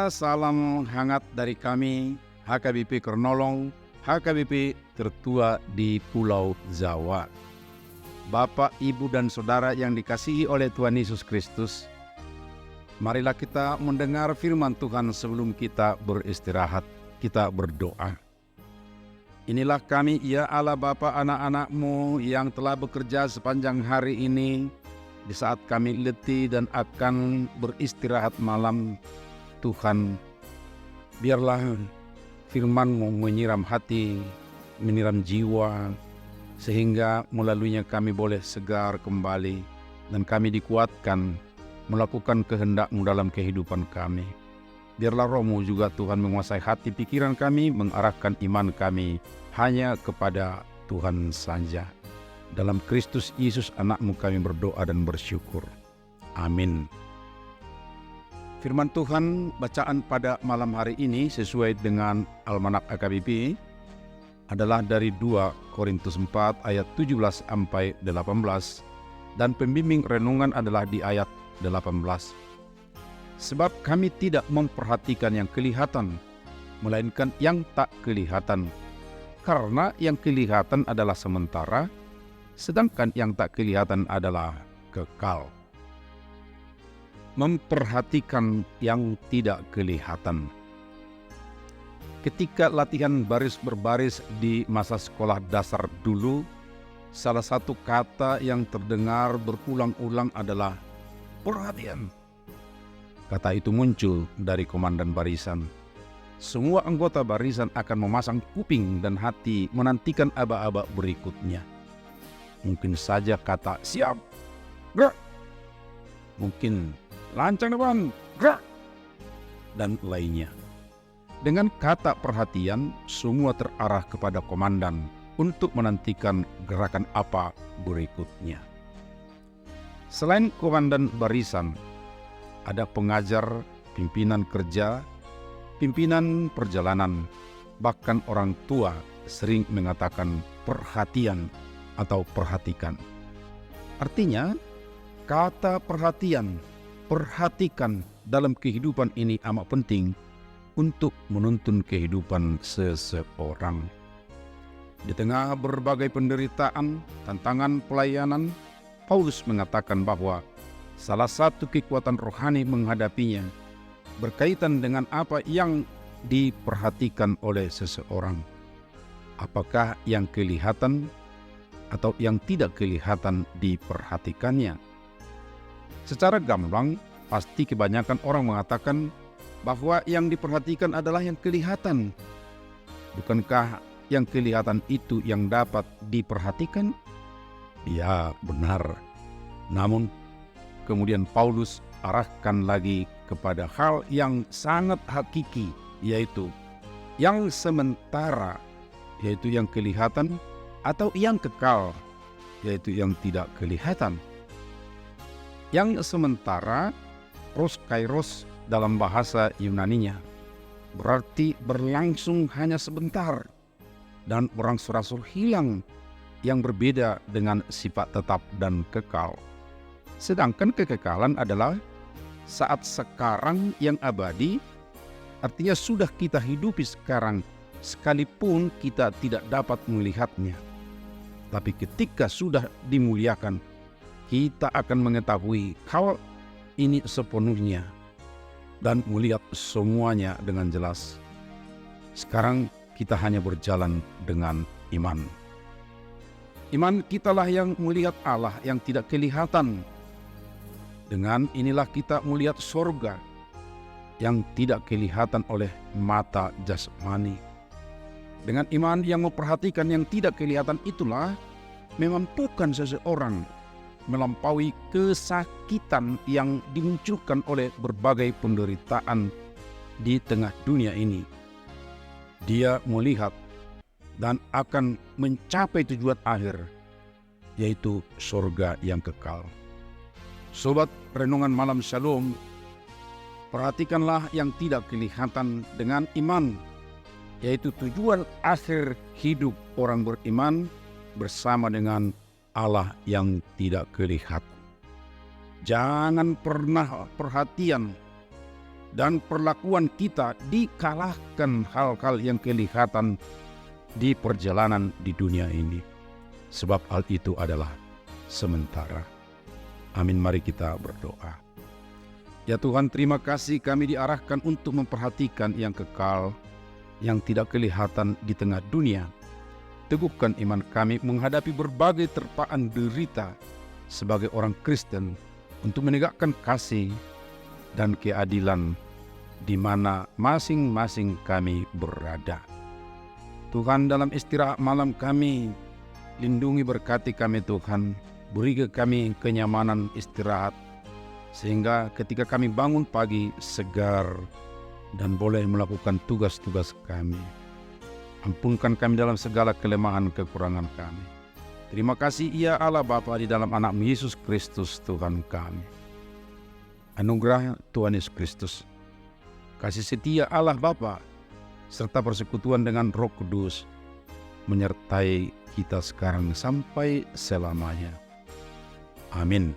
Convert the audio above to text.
Saudara, salam hangat dari kami, HKBP Kernolong, HKBP tertua di Pulau Jawa. Bapak, Ibu, dan Saudara yang dikasihi oleh Tuhan Yesus Kristus, marilah kita mendengar firman Tuhan sebelum kita beristirahat, kita berdoa. Inilah kami, ya Allah Bapa, anak-anak-Mu yang telah bekerja sepanjang hari ini, di saat kami letih dan akan beristirahat malam. Tuhan, biarlah firman-Mu menyiram hati, menyiram jiwa, sehingga melaluinya kami boleh segar kembali dan kami dikuatkan melakukan kehendak-Mu dalam kehidupan kami. Biarlah Roh-Mu juga Tuhan menguasai hati pikiran kami, mengarahkan iman kami hanya kepada Tuhan saja. Dalam Kristus Yesus anak-Mu kami berdoa dan bersyukur. Amin. Firman Tuhan bacaan pada malam hari ini sesuai dengan Almanak HKBP adalah dari 2 Korintus 4 ayat 17 sampai 18 dan pembimbing renungan adalah di ayat 18. Sebab kami tidak memperhatikan yang kelihatan, melainkan yang tak kelihatan. Karena yang kelihatan adalah sementara, sedangkan yang tak kelihatan adalah kekal. Memperhatikan yang tidak kelihatan. Ketika latihan baris berbaris di masa sekolah dasar dulu, salah satu kata yang terdengar berulang-ulang adalah perhatian. Kata itu muncul dari komandan barisan. Semua anggota barisan akan memasang kuping dan hati menantikan aba-aba berikutnya. Mungkin saja kata siap, gerak. Mungkin lancang depan, gerak, dan lainnya. Dengan kata perhatian, semua terarah kepada komandan untuk menantikan gerakan apa berikutnya. Selain komandan barisan, ada pengajar, pimpinan kerja, pimpinan perjalanan, bahkan orang tua sering mengatakan perhatian atau perhatikan. Artinya, kata perhatian, perhatikan dalam kehidupan ini amat penting untuk menuntun kehidupan seseorang. Di tengah berbagai penderitaan, tantangan pelayanan, Paulus mengatakan bahwa salah satu kekuatan rohani menghadapinya berkaitan dengan apa yang diperhatikan oleh seseorang. Apakah yang kelihatan atau yang tidak kelihatan diperhatikannya? Secara gamblang, pasti kebanyakan orang mengatakan bahwa yang diperhatikan adalah yang kelihatan. Bukankah yang kelihatan itu yang dapat diperhatikan? Ya, benar. Namun, kemudian Paulus arahkan lagi kepada hal yang sangat hakiki, yaitu yang sementara, yaitu yang kelihatan, atau yang kekal, yaitu yang tidak kelihatan. Yang sementara, kairos dalam bahasa Yunaninya, berarti berlangsung hanya sebentar dan berangsur-angsur hilang, yang berbeda dengan sifat tetap dan kekal. Sedangkan kekekalan adalah saat sekarang yang abadi, artinya sudah kita hidupi sekarang, sekalipun kita tidak dapat melihatnya. Tapi ketika sudah dimuliakan, kita akan mengetahui hal ini sepenuhnya dan melihat semuanya dengan jelas. Sekarang kita hanya berjalan dengan iman. Iman kitalah yang melihat Allah yang tidak kelihatan. Dengan inilah kita melihat sorga yang tidak kelihatan oleh mata jasmani. Dengan iman yang memperhatikan yang tidak kelihatan itulah memampukan seseorang melampaui kesakitan yang dimunculkan oleh berbagai penderitaan di tengah dunia ini. Dia melihat dan akan mencapai tujuan akhir, yaitu surga yang kekal. Sobat Renungan Malam Shalom, perhatikanlah yang tidak kelihatan dengan iman, yaitu tujuan akhir hidup orang beriman bersama dengan Allah yang tidak kelihatan. Jangan pernah perhatian dan perlakuan kita dikalahkan hal-hal yang kelihatan di perjalanan di dunia ini. Sebab hal itu adalah sementara. Amin, mari kita berdoa. Ya Tuhan, terima kasih kami diarahkan untuk memperhatikan yang kekal, yang tidak kelihatan di tengah dunia. Teguhkan iman kami menghadapi berbagai terpaan derita sebagai orang Kristen untuk menegakkan kasih dan keadilan di mana masing-masing kami berada. Tuhan, dalam istirahat malam kami, lindungi berkati kami Tuhan, beri ke kami kenyamanan istirahat, sehingga ketika kami bangun pagi segar dan boleh melakukan tugas-tugas kami. Ampunkan kami dalam segala kelemahan kekurangan kami. Terima kasih ya Allah Bapa di dalam anak Yesus Kristus Tuhan kami. Anugerah Tuhan Yesus Kristus, kasih setia Allah Bapa, serta persekutuan dengan Roh Kudus menyertai kita sekarang sampai selamanya. Amin.